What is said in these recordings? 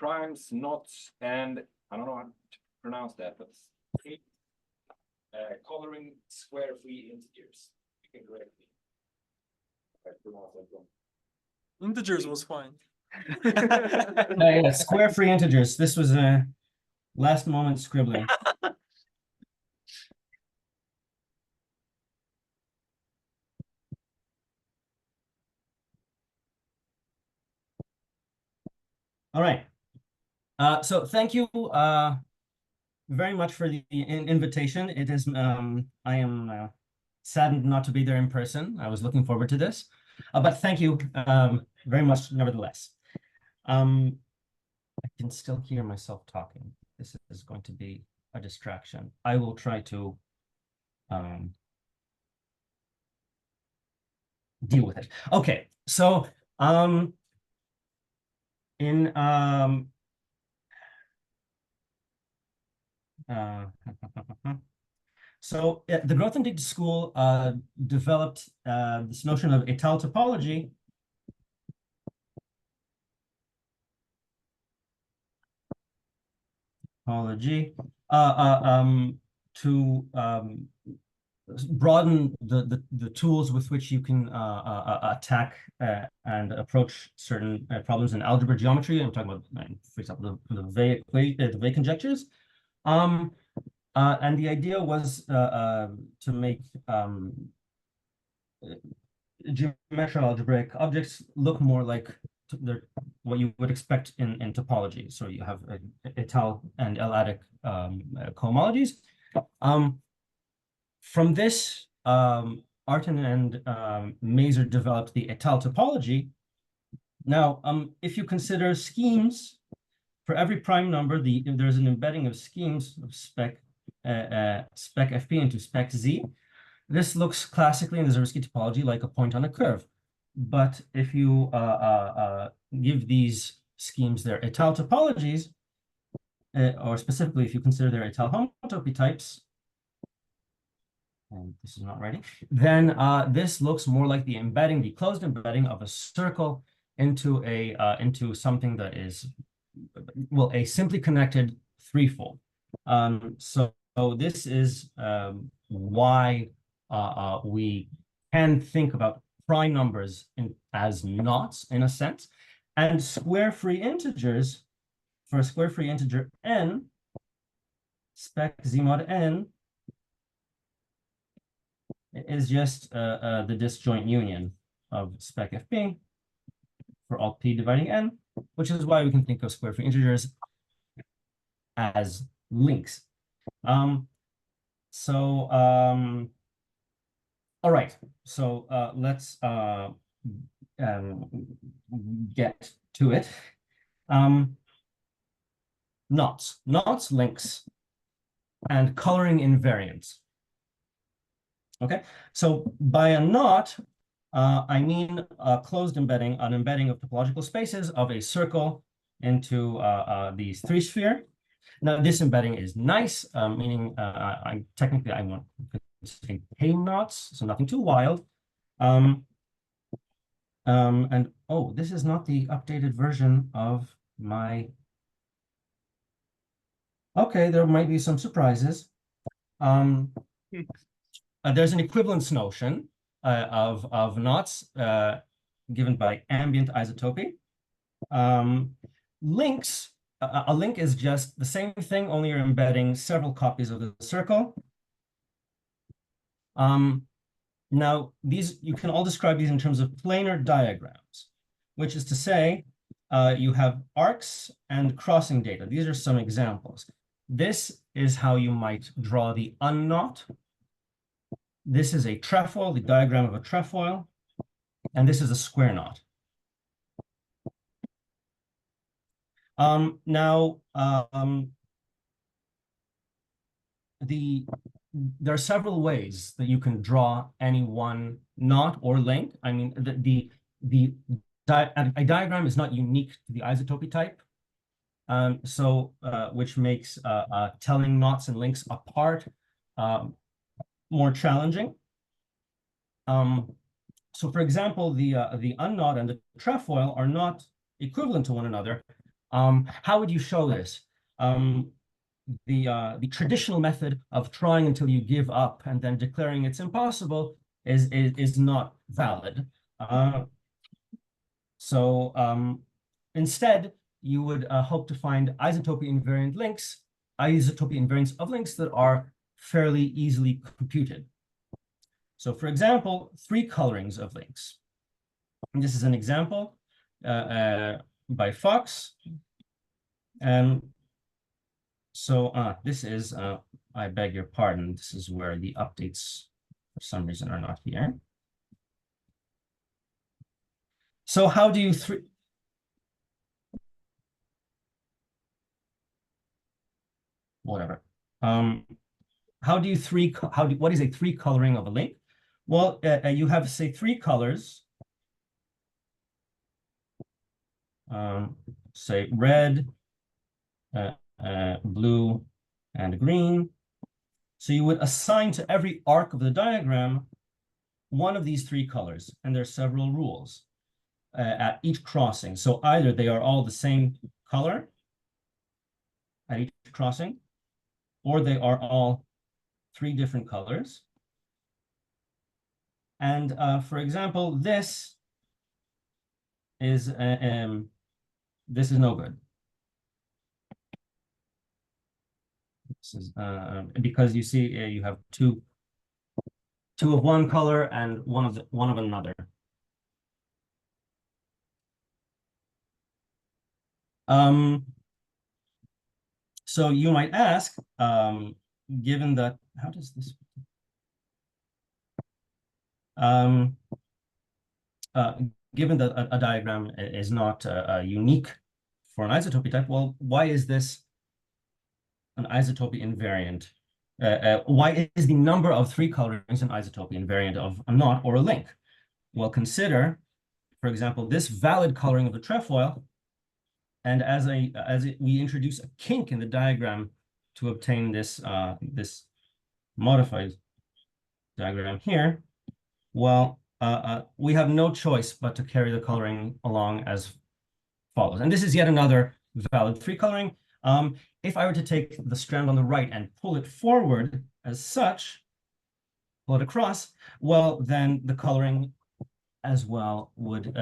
primes, knots, and I don't know how to pronounce that, but coloring square-free integers. You can correct me if I pronounce that wrong. Integers was fine. Yeah, square-free integers. This was a last moment scribbling. All right. So thank you very much for the invitation. It is I am saddened not to be there in person. I was looking forward to this, but thank you very much nevertheless. I can still hear myself talking. This is going to be a distraction. I will try to deal with it. Okay, so in so the Growth and Data School developed this notion of étale topology. To broaden the tools with which you can attack and approach certain problems in algebra geometry. I'm talking about, for example, the Weil conjectures. And the idea was to make geometrical algebraic objects look more like what you would expect in topology. So you have étale and L-adic cohomologies. From this, Artin and Mazur developed the étale topology. Now, if you consider schemes, for every prime number, there's an embedding of schemes of spec FP into spec Z. This looks classically in the Zariski topology like a point on a curve. But if you give these schemes their étale topologies, or specifically if you consider their étale homotopy types, and this is not writing, then this looks more like the embedding, the closed embedding of a circle into something that is, well, a simply connected threefold. So this is why we can think about prime numbers as knots in a sense, and square-free integers, for a square-free integer n, spec Z mod n, is just the disjoint union of spec FP for all P dividing n, which is why we can think of square-free integers as links. All right, so let's get to it. Knots, links, and coloring invariants. Okay, so by a knot, I mean a closed embedding, an embedding of topological spaces of a circle into the three-sphere. Now, this embedding is nice, meaning I want considering tame knots, so nothing too wild. And oh, this is not the updated version of my. Okay, there might be some surprises. There's an equivalence notion of knots given by ambient isotopy. Links, a link is just the same thing, only you're embedding several copies of the circle. Now, you can all describe these in terms of planar diagrams, which is to say, you have arcs and crossing data. These are some examples. This is how you might draw the unknot. This is a trefoil, the diagram of a trefoil, and this is a square knot. There are several ways that you can draw any one knot or link. I mean, a diagram is not unique to the isotopy type, which makes telling knots and links apart more challenging. So, for example, the unknot and the trefoil are not equivalent to one another How would you show this? The traditional method of trying until you give up and then declaring it's impossible is not valid. So instead, you would hope to find isotopy invariant links, isotopy invariants of links that are fairly easily computed. So for example, 3 colorings of links. And this is an example by Fox. So this is, I beg your pardon, this is where the updates for some reason are not here. So how do you whatever. How do you what is a 3 coloring of a link? Well, you have, say, 3 colors. Say red, blue, and green. So you would assign to every arc of the diagram one of these 3 colors, and there are several rules at each crossing. So either they are all the same color at each crossing, or they are all 3 different colors. And for example, this is no good. This is because you see you have two of one color and one of another. So you might ask, given that, how does this? Given that a diagram is not unique for an isotopy type, well, why is this an isotopy invariant? Why is the number of 3 colorings an isotopy invariant of a knot or a link? Well, consider, for example, this valid coloring of the trefoil, and we introduce a kink in the diagram to obtain this this modified diagram here. Well, we have no choice but to carry the coloring along as follows. And this is yet another valid 3 coloring. If I were to take the strand on the right and pull it forward as such, pull it across, well, then the coloring as well would,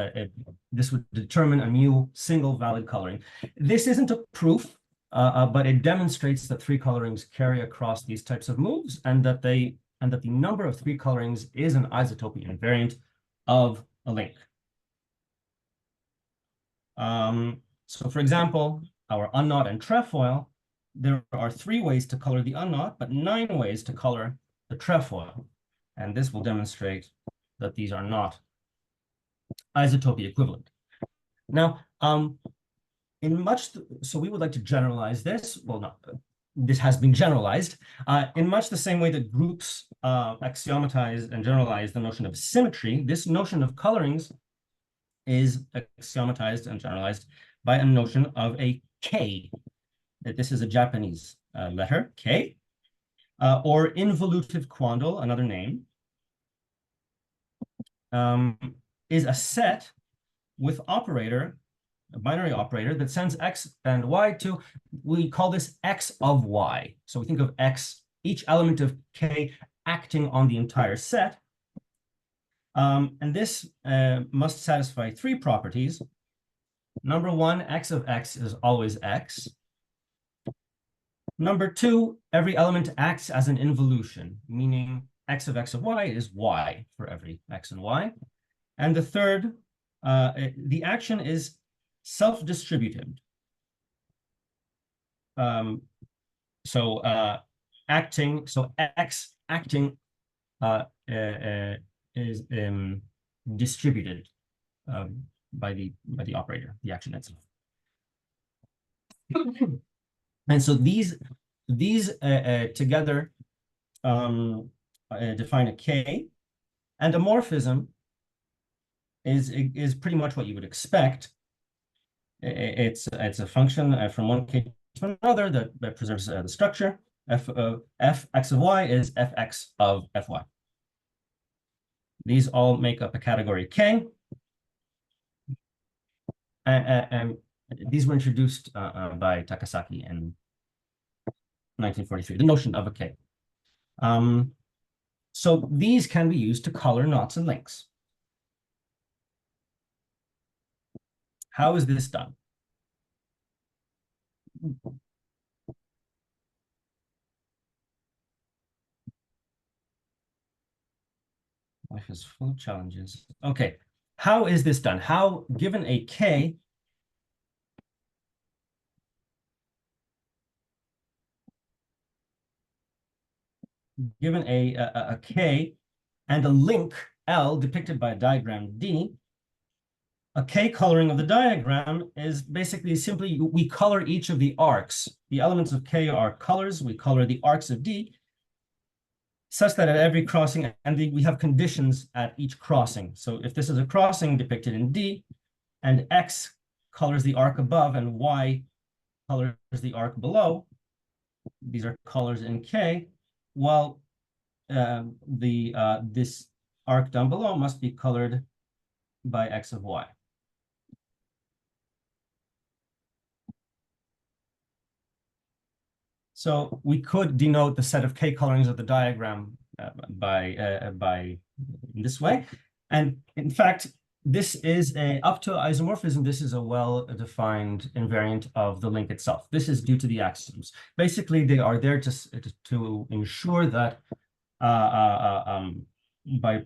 this would determine a new single valid coloring. This isn't a proof, but it demonstrates that 3 colorings carry across these types of moves, and that the number of 3 colorings is an isotopy invariant of a link. So for example, our unknot and trefoil, there are 3 ways to color the unknot, but 9 ways to color the trefoil. And this will demonstrate that these are not isotopy equivalent. Now, so we would like to generalize this. Well, not, this has been generalized in much the same way that groups axiomatize and generalize the notion of symmetry. This notion of colorings is axiomatized and generalized by a notion of a K. This is a Japanese letter, K, or involutive quandle, another name, is a set with operator, a binary operator that sends X and Y to, we call this X of Y. So we think of X, each element of K acting on the entire set. And this must satisfy 3 properties. Number 1, X of X is always X. Number 2, every element acts as an involution, meaning X of X of Y is Y for every X and Y. And the third, the action is self-distributed. So X acting is distributed by the operator, the action itself. And so these together define a K, and a morphism is pretty much what you would expect. It's a function from one K to another that preserves the structure. F X of Y is Fx of Fy. These all make up a category K. And these were introduced by Takasaki in 1943, the notion of a K. So these can be used to color knots and links. How is this done? Life is full of challenges. Okay, how is this done? How, given a K, given a K and a link L depicted by a diagram D, a K coloring of the diagram is basically simply we color each of the arcs. The elements of K are colors. We color the arcs of D such that at every crossing, and we have conditions at each crossing. So if this is a crossing depicted in D, and X colors the arc above and Y colors the arc below, these are colors in K, while this arc down below must be colored by X of Y. So we could denote the set of K colorings of the diagram by this way. And in fact, this is up to isomorphism. This is a well-defined invariant of the link itself. This is due to the axioms. Basically, they are there to ensure that by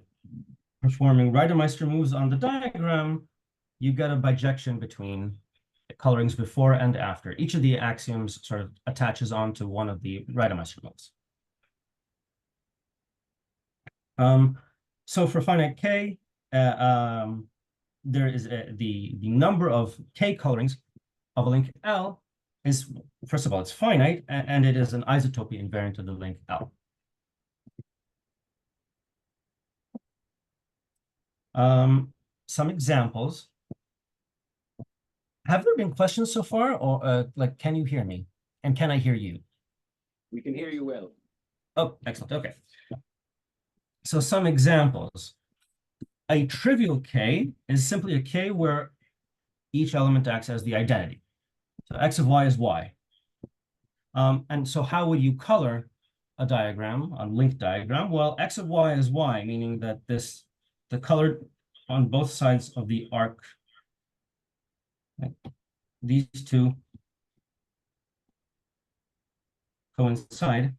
performing Reidemeister moves on the diagram, you get a bijection between colorings before and after. Each of the axioms sort of attaches onto one of the Reidemeister modes. So for finite K, there is the number of K colorings of a link L is, first of all, it's finite, and it is an isotopy invariant of the link L. Some examples. Have there been questions so far, or like, can you hear me? And can I hear you? We can hear you well. Oh, excellent. Okay. So some examples. A trivial K is simply a K where each element acts as the identity. So X of Y is Y. And so how would you color a diagram, a linked diagram? Well, X of Y is Y, meaning that the color on both sides of the arc, these two coincide,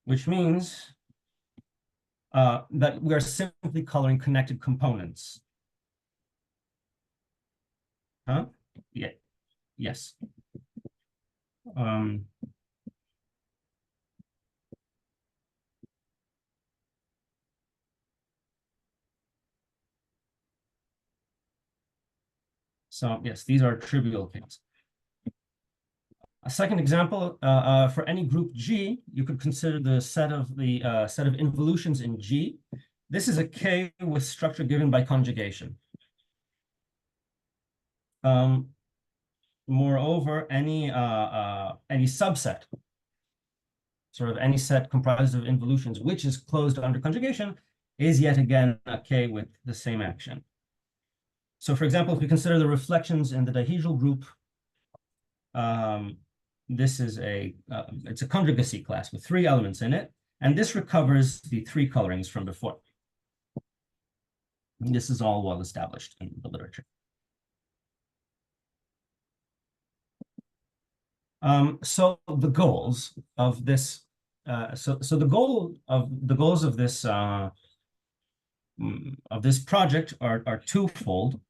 which means that we are simply coloring connected components. Huh? Yeah. Yes. So yes, these are trivial cases. A second example, for any group G, you could consider the set of involutions in G. This is a K with structure given by conjugation. Moreover, any subset, sort of any set comprised of involutions, which is closed under conjugation, is yet again a K with the same action. So for example, if we consider the reflections in the dihedral group, this is it's a conjugacy class with 3 elements in it, and this recovers the 3 colorings from before. This is all well established in the literature. So the goals of this, the goals of this project are twofold.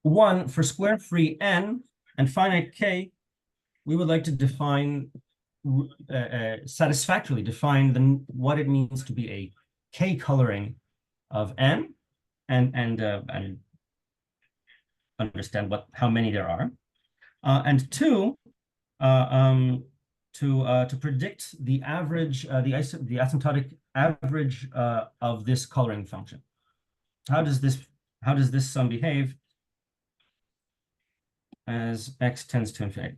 One, for square free n and finite k, we would like to define satisfactorily define what it means to be a k coloring of n, and understand how many there are. And two, to predict the average, the asymptotic average of this coloring function. How does this sum behave as x tends to infinity?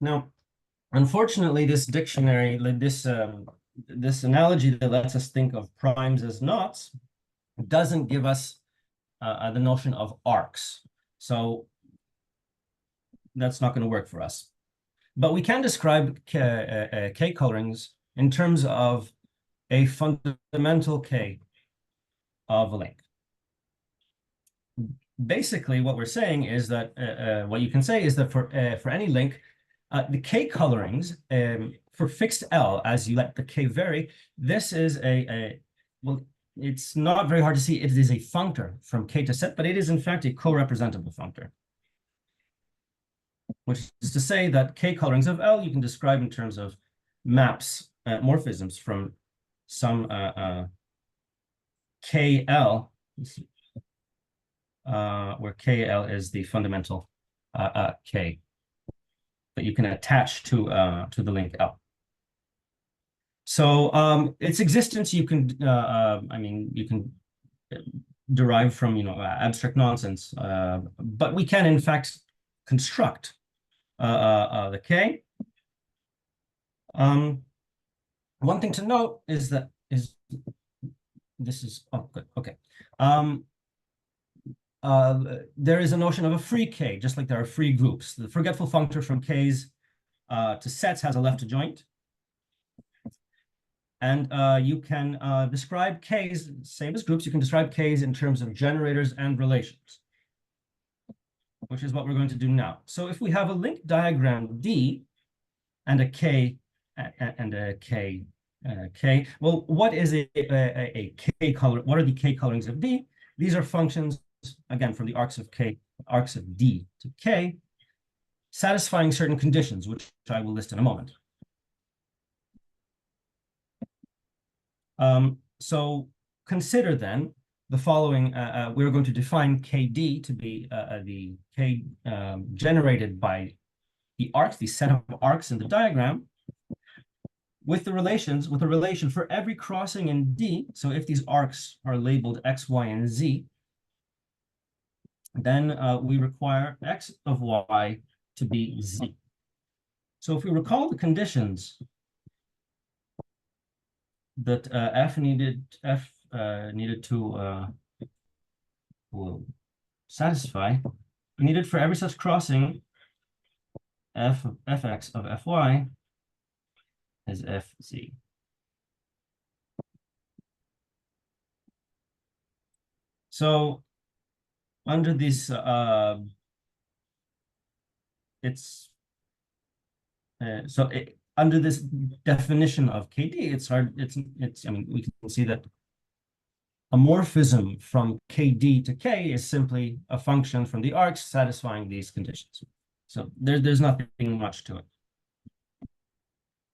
Now, unfortunately, this dictionary, this this analogy that lets us think of primes as knots doesn't give us the notion of arcs. So that's not going to work for us. But we can describe K colorings in terms of a fundamental K of a link. Basically, what we're saying is that what you can say is that for any link, the K colorings for fixed L, as you let the K vary, this is well, it's not very hard to see. It is a functor from K to set, but it is in fact a co-representable functor, which is to say that K colorings of L you can describe in terms of maps, morphisms from some KL, where KL is the fundamental K that you can attach to the link L. So its existence you can I mean you can derive from abstract nonsense, but we can in fact construct the K. One thing to note is that this is good, okay. There is a notion of a free K, just like there are free groups. The forgetful functor from Ks to sets has a left adjoint. And you can describe Ks, same as groups, you can describe Ks in terms of generators and relations, which is what we're going to do now. So if we have a link diagram D and a K and a K, K, well, what is a K color? What are the K colorings of D? These are functions, again, from the arcs of K, arcs of D to K, satisfying certain conditions, which I will list in a moment. So consider then the following. We're going to define KD to be the K generated by the arcs, the set of arcs in the diagram, with the relations, with a relation for every crossing in D. So if these arcs are labeled X, Y, and Z, then we require X of Y to be Z. So if we recall the conditions that F needed to satisfy, we needed for every such crossing Fx of Fy is Fz. So under this, under this definition of KD, it's hard. I mean, we can see that a morphism from KD to K is simply a function from the arcs satisfying these conditions. So there's nothing much to it.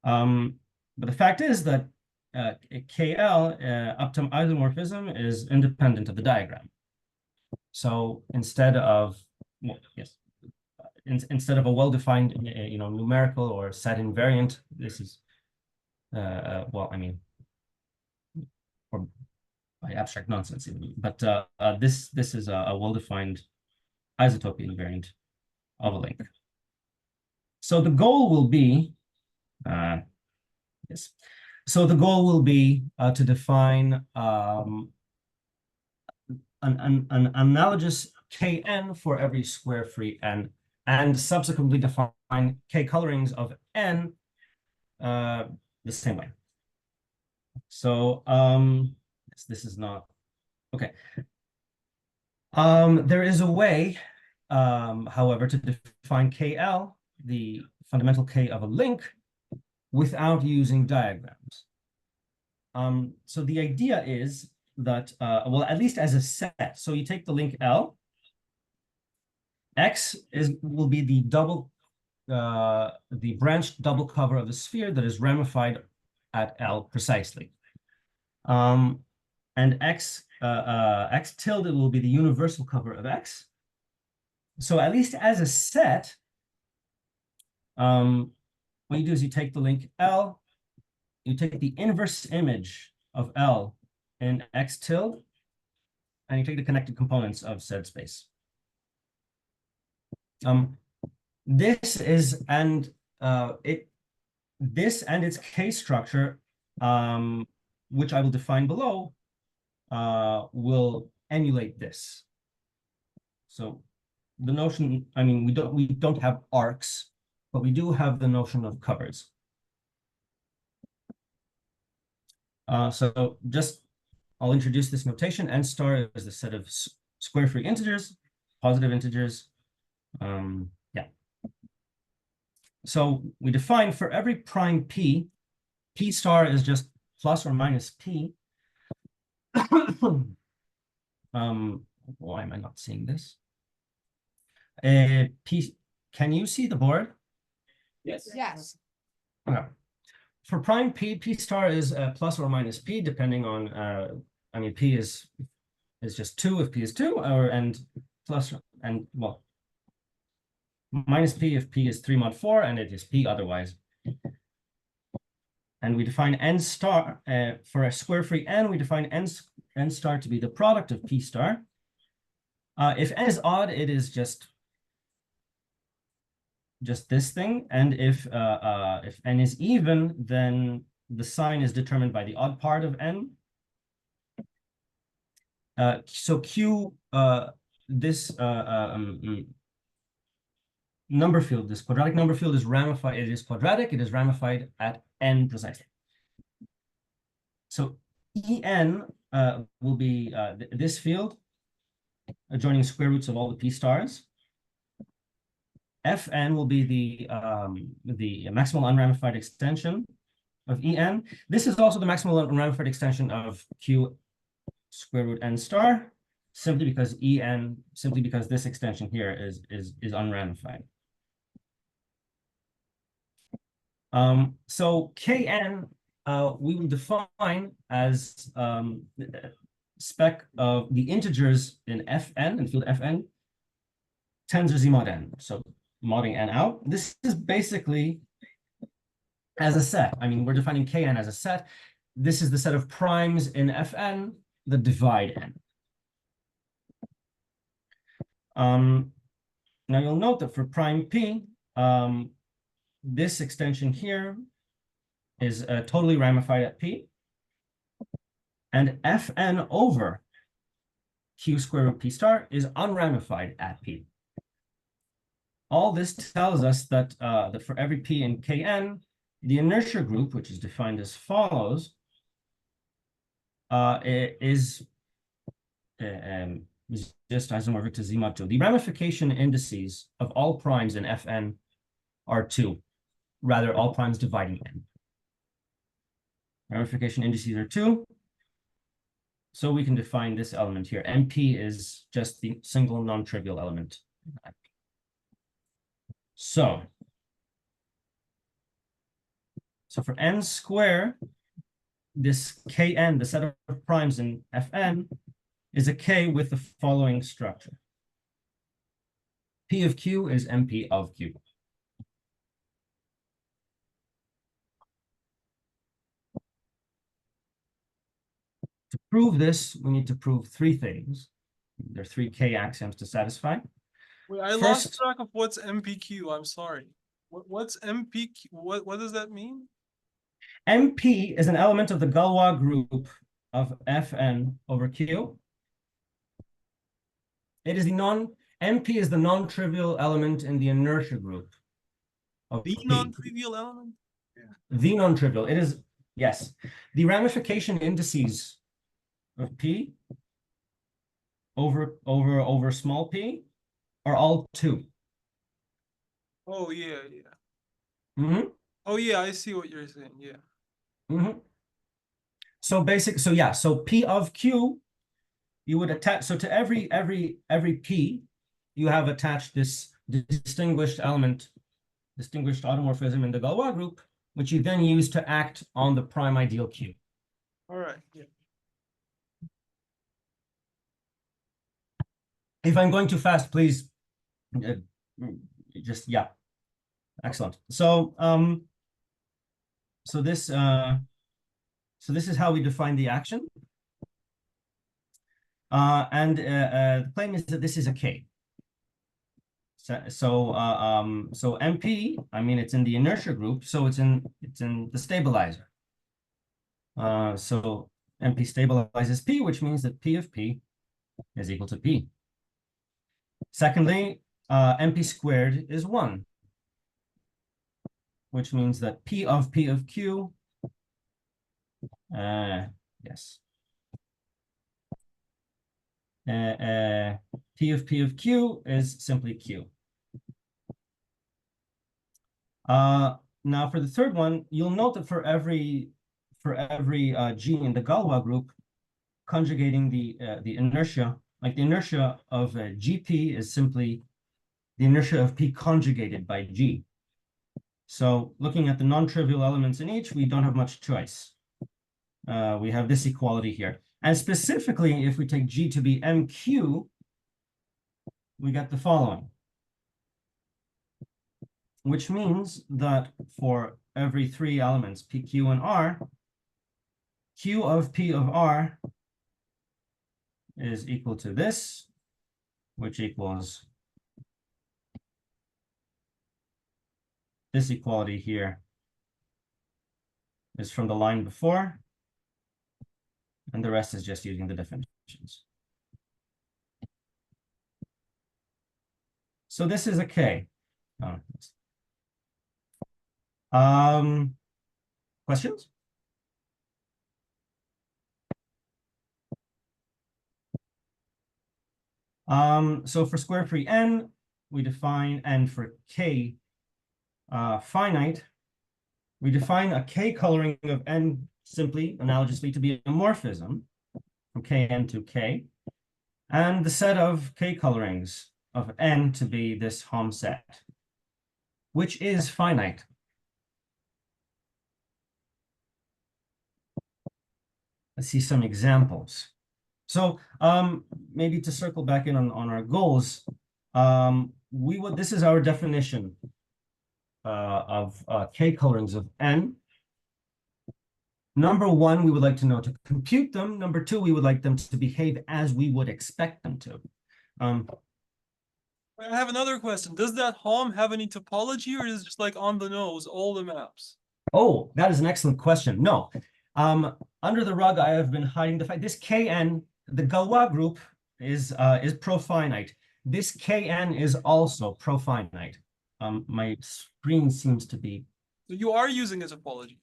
But the fact is that KL uptime isomorphism is independent of the diagram. So instead of, well, yes, instead of a well-defined, numerical or set invariant, this is, well, I mean, or by abstract nonsense, but this is a well-defined isotope invariant of a link. So the goal will be, yes. So the goal will be to define an analogous Kn for every square free n, and subsequently define K colorings of n the same way. So this is not okay. There is a way, however, to define KL, the fundamental K of a link, without using diagrams. So the idea is that, well, at least as a set, so you take the link L, X will be the branched double cover of the sphere that is ramified at L precisely. And X tilde will be the universal cover of X. So at least as a set, what you do is you take the link L, you take the inverse image of L in X tilde, and you take the connected components of said space. This and its K structure which I will define below, will emulate this. So the notion, I mean, we don't have arcs, but we do have the notion of covers. So just I'll introduce this notation. N star is the set of square free integers, positive integers. Yeah. So we define for every prime p, p star is just plus or minus p. Why am I not seeing this? P, can you see the board? Yes. Yes. Okay. For prime p, p star is plus or minus p, depending on, I mean, p is just 2 if p is 2, or and plus, and well, minus p if p is 3 mod 4, and it is p otherwise. And we define n star, for a square free n, we define n star to be the product of p star. If n is odd, it is just this thing, and if n is even, then the sign is determined by the odd part of n. So q, this number field, this quadratic number field is ramified. It is quadratic. It is ramified at n precisely. So En will be this field adjoining square roots of all the p stars. Fn will be the maximal unramified extension of En. This is also the maximal unramified extension of Q square root n star, simply because this extension here is unramified. So Kn we will define as spec of the integers in Fn, in field Fn, tensor z mod n. So modding n out. This is basically as a set. I mean, we're defining Kn as a set. This is the set of primes in Fn that divide n. Now you'll note that for prime p, this extension here is totally ramified at p, and Fn over Q square root p star is unramified at p. All this tells us that that for every p in Kn, the inertia group, which is defined as follows, is just isomorphic to z mod 2. The ramification indices of all primes in Fn are 2, rather all primes dividing n. Ramification indices are 2. So we can define this element here. MP is just the single non-trivial element. So for n square, this Kn, the set of primes in Fn, is a K with the following structure. P of Q is MP of Q. To prove this, we need to prove 3 things. There are 3 K axioms to satisfy. Wait, I lost track of what's MPQ. I'm sorry. What's MPQ? What does that mean? MP is an element of the Galois group of Fn over Q. It is MP is the non-trivial element in the inertia group of The P. non-trivial element? The non-trivial. It is, yes. The ramification indices of P over small p are all 2. Oh, yeah, yeah. Mm-hmm. Oh, yeah, I see what you're saying. Yeah. Mm-hmm. So P of Q, you would attach, so to every P, you have attached this distinguished element, distinguished automorphism in the Galois group, which you then use to act on the prime ideal Q. All right. Yeah. If I'm going too fast, please just, yeah. Excellent. So this is how we define the action. The claim is that this is a K. So MP, I mean, it's in the inertia group, so it's in the stabilizer. So NP stabilizes P, which means that P of P is equal to P. Secondly, NP squared is 1, which means that P of Q, yes. P of Q is simply Q. Now for the third one, you'll note that for every G in the Galois group, conjugating the inertia, like the inertia of GP is simply the inertia of P conjugated by G. So looking at the non-trivial elements in each, we don't have much choice. We have this equality here. And specifically, if we take G to be MQ, we get the following, which means that for every 3 elements, P, Q, and R, Q of P of R is equal to this, which equals this equality here is from the line before, and the rest is just using the definitions. So this is a K. Questions? So for square free n, we define, and for K finite, we define a K coloring of n simply, analogously, to be a morphism from Kn to K, and the set of K colorings of n to be this Hom set, which is finite. Let's see some examples. So maybe to circle back in on our goals, this is our definition of K colorings of n. Number 1, we would like to know to compute them. Number 2, we would like them to behave as we would expect them to. I have another question. Does that Hom have any topology, or is it just like on the nose, all the maps? Oh, that is an excellent question. No. Under the rug, I have been hiding the fact this Kn, the Galois group is profinite. This Kn is also profinite. My screen seems to be. So you are using a topology.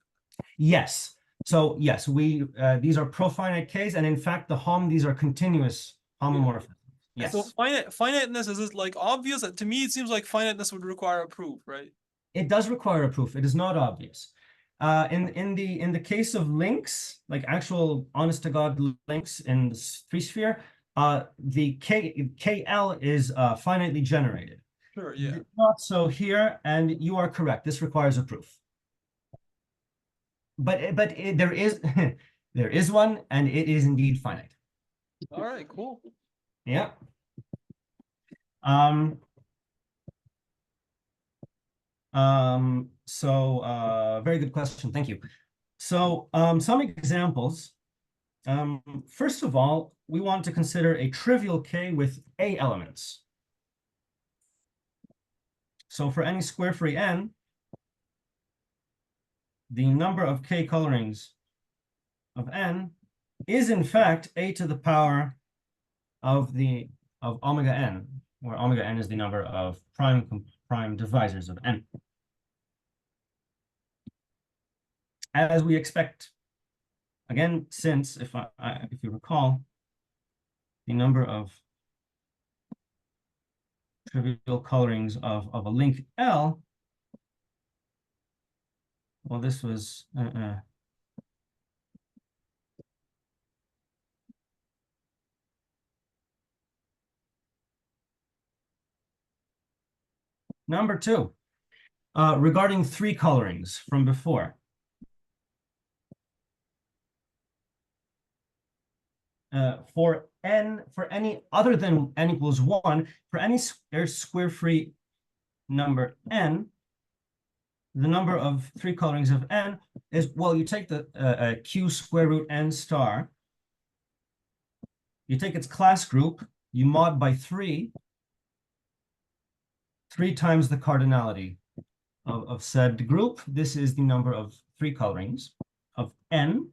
Yes. So yes, these are profinite Ks, and in fact, the Hom, these are continuous homomorphisms. Yes. So finiteness, is it like obvious? To me, it seems like finiteness would require a proof, right? It does require a proof. It is not obvious. In the case of links, like actual honest to God links in the 3-sphere, the KL is finitely generated. Sure, yeah. Not so here, and you are correct. This requires a proof. But there is there is one, and it is indeed finite. All right, cool. Yeah. So very good question. Thank you. So some examples. First of all, we want to consider a trivial K with A elements. So for any square free n, the number of K colorings of n is in fact A to the power of omega n, where omega n is the number of prime divisors of n. As we expect, again, since if you recall, the number of trivial colorings of a link L, well, this was number 2, regarding 3 colorings from before. For any other than n equals 1, for any square free number n, the number of 3 colorings of n is, well, you take the q square root n star, you take its class group, you mod by 3 times the cardinality of said group. This is the number of 3 colorings of n.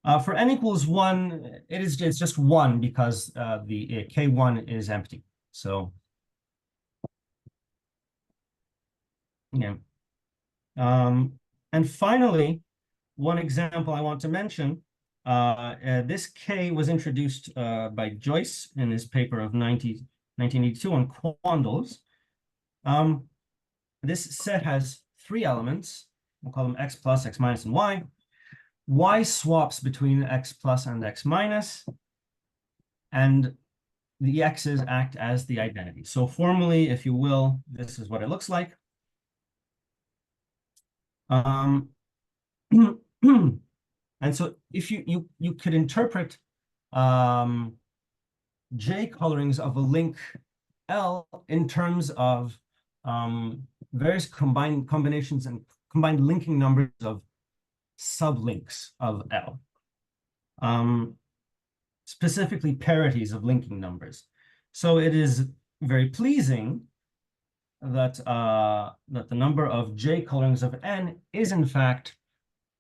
For n equals 1, it's just 1 because the K1 is empty. So, yeah. And finally, one example I want to mention, this K was introduced by Joyce in his paper of 1982 on quandles. This set has 3 elements. We'll call them x plus, x minus, and y. Y swaps between x plus and x minus, and the x's act as the identity. So formally, if you will, this is what it looks like. And so if you could interpret J colorings of a link L in terms of various combinations and combined linking numbers of sublinks of L. Specifically parities of linking numbers. So it is very pleasing that that the number of J colorings of n is in fact,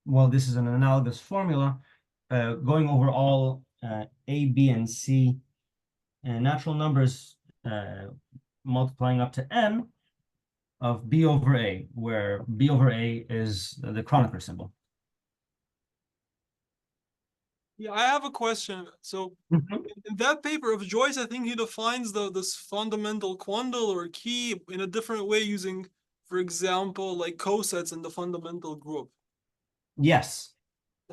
well, this is an analogous formula going over all A, B, and C natural numbers multiplying up to n of B over A, where B over A is the Kronecker symbol. Yeah, I have a question. So in that paper of Joyce, I think he defines this fundamental quandle or key in a different way using, for example, like cosets in the fundamental group. Yes.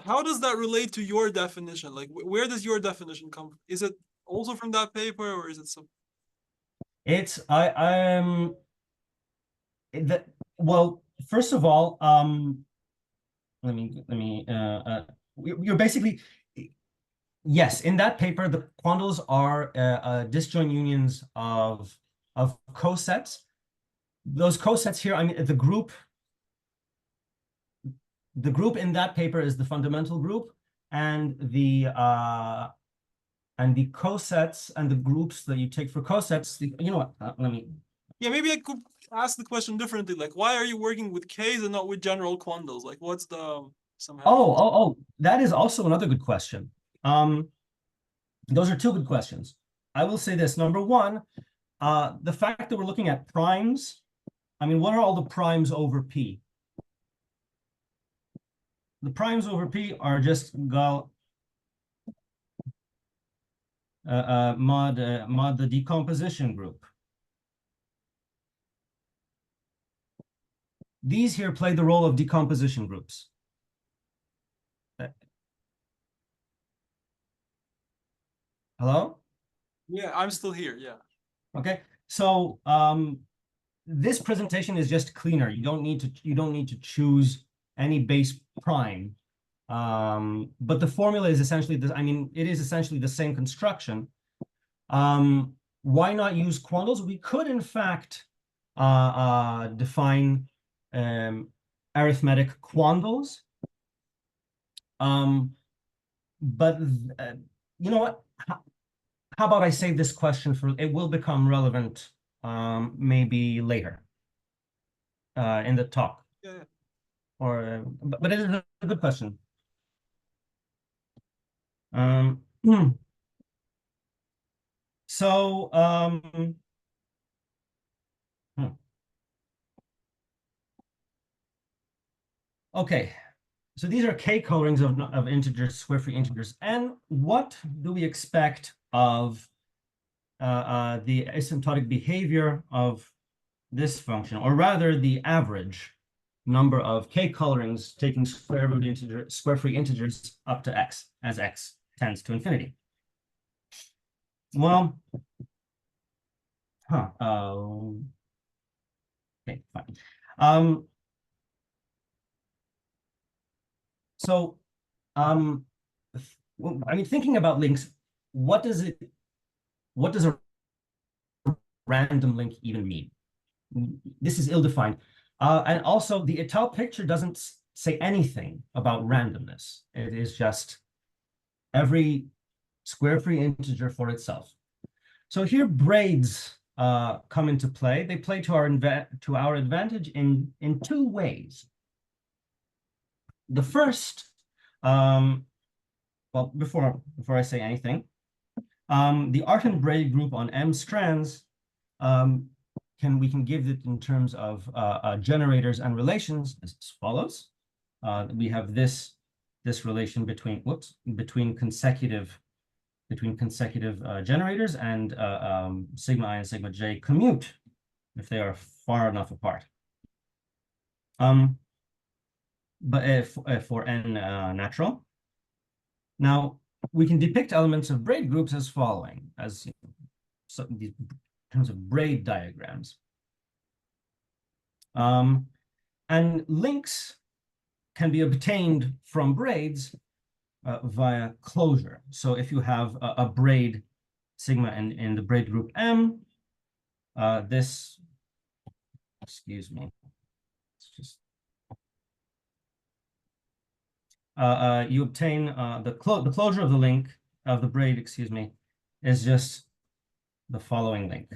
How does that relate to your definition? Like, where does your definition come from? Is it also from that paper, or is it some? It's that, well, first of all, let me you're basically, yes, in that paper the quandles are disjoint unions of cosets. Those cosets here, I mean, the group in that paper is the fundamental group, and the cosets and the groups that you take for cosets, you know what, let me. Yeah, maybe I could ask the question differently. Like, why are you working with Keis and not with general quandles? Like, what's the somehow? Oh, that is also another good question. Those are 2 good questions. I will say this. Number 1, the fact that we're looking at primes, I mean, what are all the primes over P? The primes over P are just mod the decomposition group. These here play the role of decomposition groups. Hello? Yeah, I'm still here. Yeah. Okay. So this presentation is just cleaner. You don't need to choose any base prime. But the formula is essentially this. I mean, it is essentially the same construction. Why not use quandles? We could, in fact, define arithmetic quandles. But you know what? How about I save this question for, it will become relevant maybe later in the talk. Yeah. Or, but it is a good question. So, okay, so these are K colorings of integers, square-free integers. And what do we expect of the asymptotic behavior of this function, or rather the average number of K colorings taking square-free integers up to x, as x tends to infinity? Well, okay, fine. So, I mean, thinking about links, what does a random link even mean? This is ill-defined. And also, the Étale picture doesn't say anything about randomness. It is just every square-free integer for itself. So here braids come into play. They play to our advantage in 2 ways. The first well, before I say anything, the Artin braid group on M strands, we can give it in terms of generators and relations as follows. We have this relation between consecutive generators, and sigma I and sigma j commute if they are far enough apart. But if for n natural. Now we can depict elements of braid groups as following, as these in terms of braid diagrams. And links can be obtained from braids via closure. So if you have a braid sigma in the braid group M, excuse me, it's just you obtain the closure of the link of the braid, excuse me, is just the following link.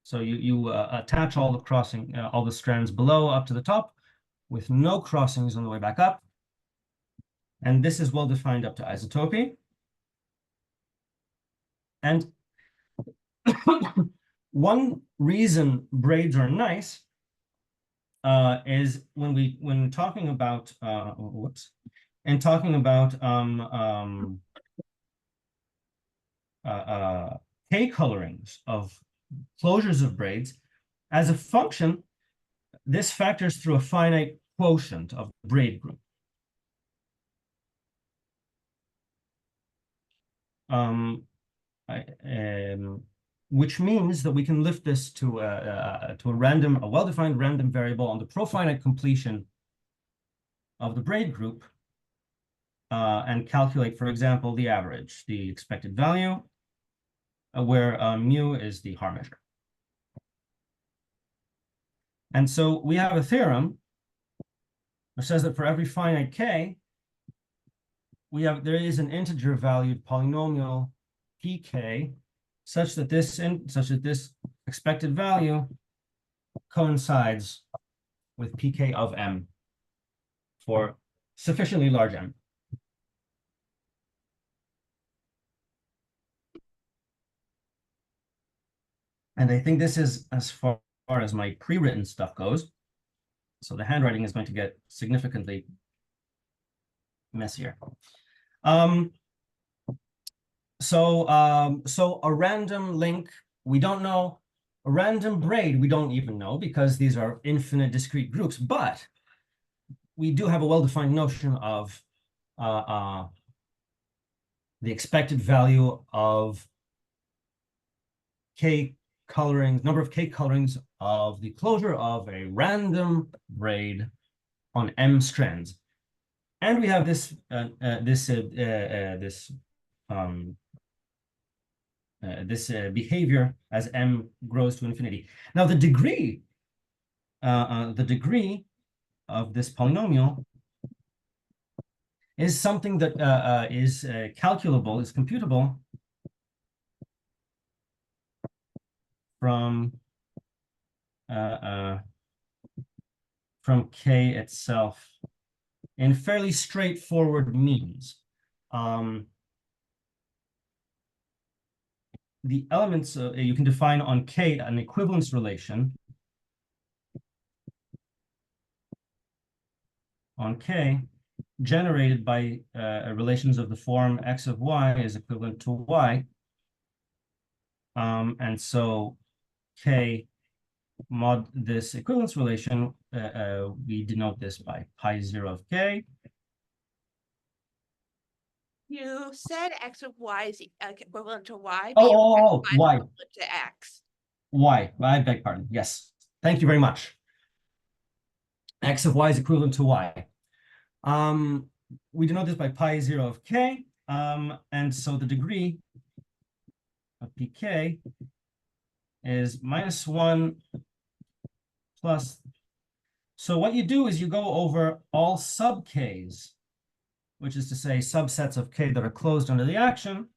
So you attach all the strands below up to the top with no crossings on the way back up. And this is well defined up to isotopy. And one reason braids are nice is when talking about K colorings of closures of braids, as a function, this factors through a finite quotient of the braid group. Which means that we can lift this to a well-defined random variable on the profinite completion of the braid group, and calculate, for example, the average, the expected value, where mu is the Haar measure. And so we have a theorem which says that for every finite k, there is an integer valued polynomial pk such that this expected value coincides with pk of m for sufficiently large m. And I think this is as far as my pre-written stuff goes. So the handwriting is going to get significantly messier. So a random link, we don't know. A random braid, we don't even know, because these are infinite discrete groups. But we do have a well-defined notion of the expected value of k colorings, number of k colorings of the closure of a random braid on m strands. And we have this behavior as m grows to infinity. Now the degree of this polynomial is something that is calculable, is computable from K itself in fairly straightforward means. The elements you can define on K an equivalence relation on K generated by relations of the form x of y is equivalent to y. And so K mod this equivalence relation, we denote this by pi 0 of K. You said x of y is equivalent to y. Oh, y. Equivalent to x. Y, I beg pardon. Yes. Thank you very much. X of y is equivalent to y. We denote this by pi 0 of K. And so the degree of pk is -1 plus. So what you do is you go over all sub k's, which is to say subsets of k that are closed under the action.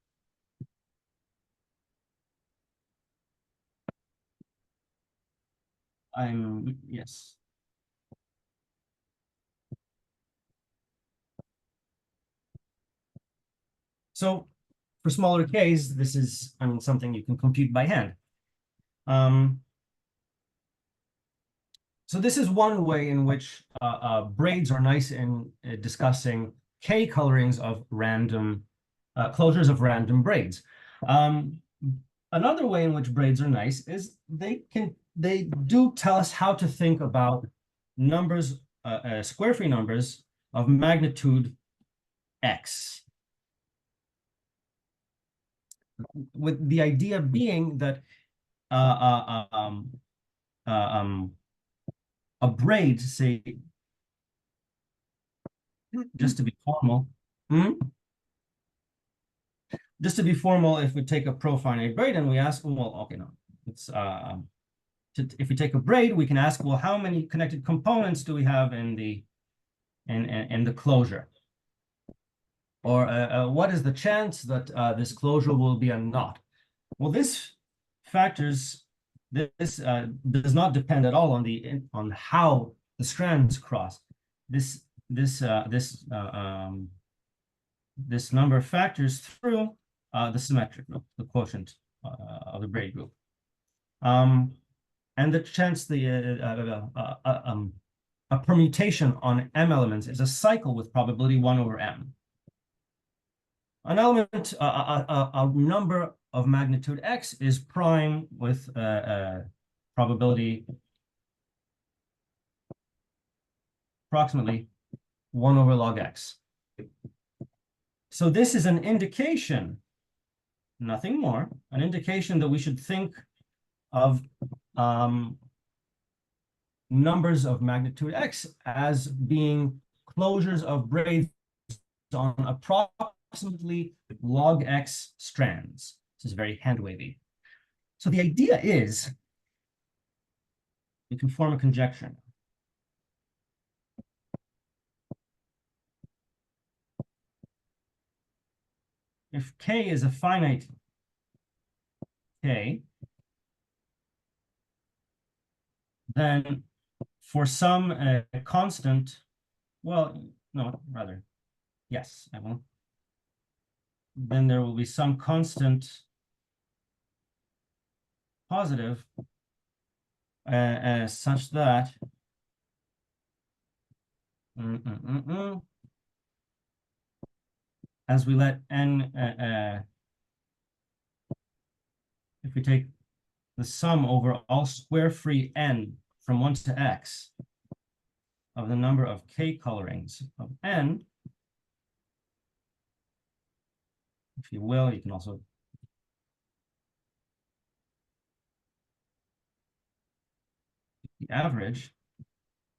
Yes. So for smaller Ks, this is, I mean, something you can compute by hand. So this is one way in which braids are nice in discussing K colorings of random closures of random braids. Another way in which braids are nice is they do tell us how to think about numbers, square free numbers of magnitude X. With the idea being that a braid, say, just to be formal, just to be formal, if we take a profinite braid and we ask, well, okay, no, it's if we take a braid, we can ask, well, how many connected components do we have in the closure? Or what is the chance that this closure will be a knot? Well, this does not depend at all on how the strands cross. This number factors through the symmetric group, the quotient of the braid group, and the chance a permutation on m elements is a cycle with probability 1/m. An element, a number of magnitude x is prime with probability approximately 1/log x. So this is an indication, nothing more, an indication that we should think of numbers of magnitude x as being closures of braids on approximately log x strands. This is very hand wavy. So the idea is we can form a conjecture. If K is a finite K, then for some constant, well, no, rather, yes, I will. Then there will be some constant positive such that as we let n, if we take the sum over all square free n from 1 to x of the number of K colorings of n, if you will, you can also the average.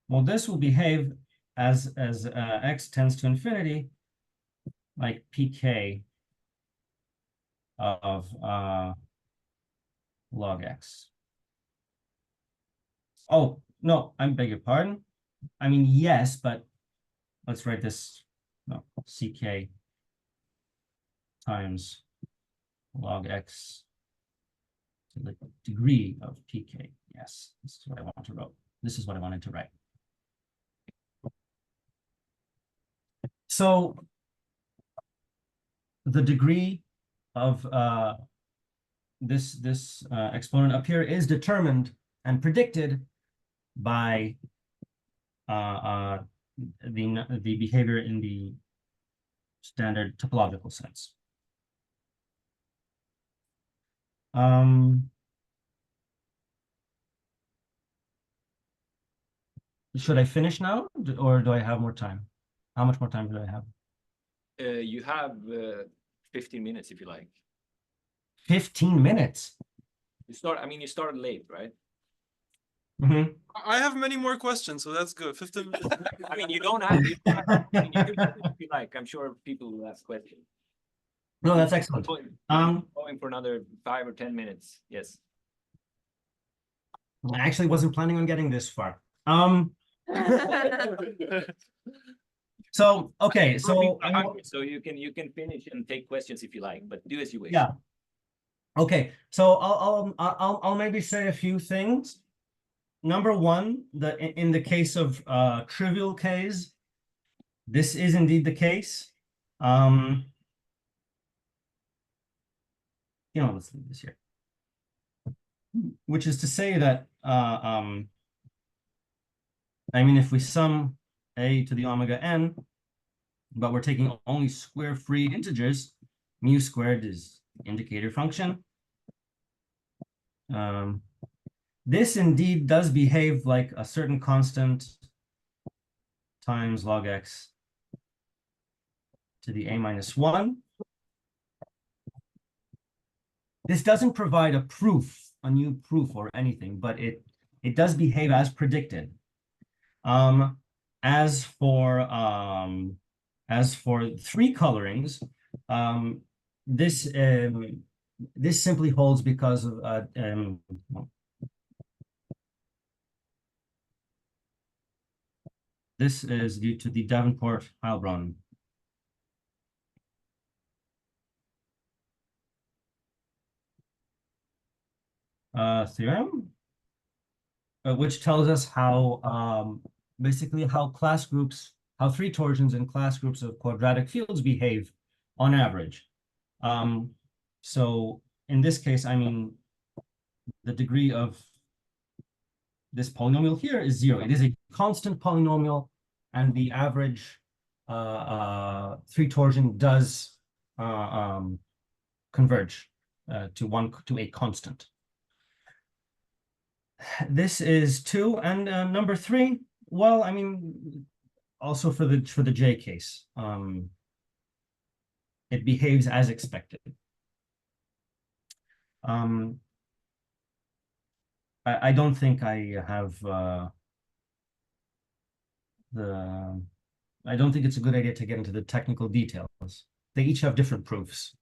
Well, this will behave as x tends to infinity, like pk of log x. Oh, no, I beg your pardon. I mean, yes, but let's write this, no, ck times log x to the degree of pk. Yes, this is what I want to write. This is what I wanted to write. So the degree of this exponent up here is determined and predicted by the behavior in the standard topological sense. Should I finish now, or do I have more time? How much more time do I have? You have 15 minutes if you like. 15 minutes. You started late, right? Mm-hmm. I have many more questions, so that's good. 15 minutes. I mean, you don't have, you can if you like. I'm sure people will ask questions. No, that's excellent. Going for another 5 or 10 minutes. Yes. I actually wasn't planning on getting this far. So okay, so so you can finish and take questions if you like, but do as you wish. yeah. Okay, so I'll maybe say a few things. Number one, in the case of trivial Ks, this is indeed the case. let's leave this here. Which is to say that, I mean, if we sum a to the omega n, but we're taking only square-free integers, mu squared is indicator function. This indeed does behave like a certain constant times log x to the a minus 1. This doesn't provide a proof, a new proof or anything, but it does behave as predicted. As for three colorings, this simply holds because of this is due to the Davenport-Heilbronn theorem, which tells us how basically how three torsions in class groups of quadratic fields behave on average. So in this case, I mean, the degree of this polynomial here is 0. It is a constant polynomial, and the average three torsion does converge to a constant. This is 2, and number 3. Well, I mean, also for the J case, it behaves as expected. I don't think I have I don't think it's a good idea to get into the technical details. They each have different proofs.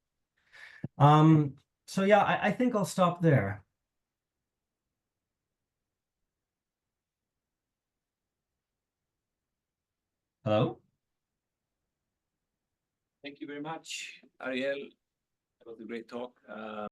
So yeah, I think I'll stop there. Hello? Thank you very much, Ariel. That was a great talk.